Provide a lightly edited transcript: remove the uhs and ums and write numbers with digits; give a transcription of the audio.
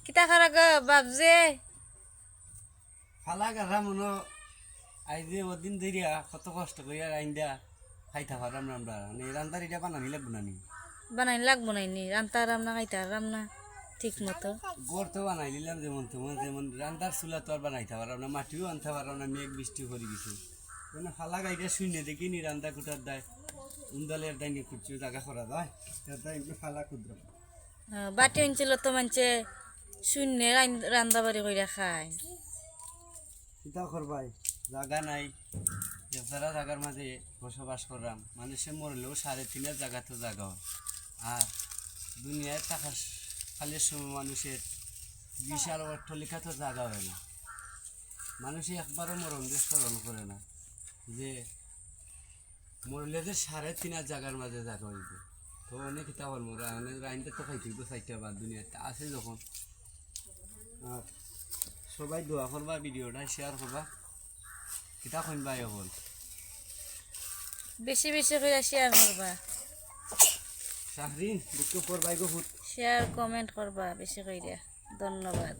কিতা খারা গো বাবজে ফালা গাড়া মনো আইজে ওদিন দেরিয়া কত কষ্ট করিয়া রাইন্দা খাইতা পারাম না আমরা মানে রান্দার এটা বানানি লাগবো না নি বানাই লাগবো নাইনি রান্তা রামনা খাইতা রামনা ঠিক মতো গড় তো বানাই নিলাম যেমন তেমন যেমন রান্দার চুলা তো আর বানাইতে পারাম না মাটিও আনতে পারাম না মেঘ বৃষ্টি করে গেছে মানে ফালা গাইটা শুনে দেখি নি রান্দা কুটার দেয় উন্দালের দাইনি কুচু জায়গা করা যায় তাই ফালা ক্ষুদ্র বাটি অঞ্চল তো মানছে শূন্য রান্দা বাড়ি কইরা খায় চিন্তা করবাই জায়গা নাই যারা জায়গার মাঝে বসবাস করলাম মানুষে মরলেও 3.5 জায়গা তো জায়গা হয় আর দুনিয়ায় টাকা খালির সময় মানুষের বিশাল অট্টালিকা তো জায়গা হয় না মানুষে একবারও মরণকে স্মরণ করে না যে মরলে যে 3.5 জায়গার মাঝে জায়গা হইবে তো অনেক কিতাব রাইনটা তো খাইতে তো 4টা বার দুনিয়াতে আছে যখন আর সবাই দোয়া করবা ভিডিওটা শেয়ার করবা কিতা কইবা এখন বেশি বেশি করে শেয়ার করবা শাহরিন দুঃখ করবাই গো শেয়ার কমেন্ট করবা বেশি কইরা ধন্যবাদ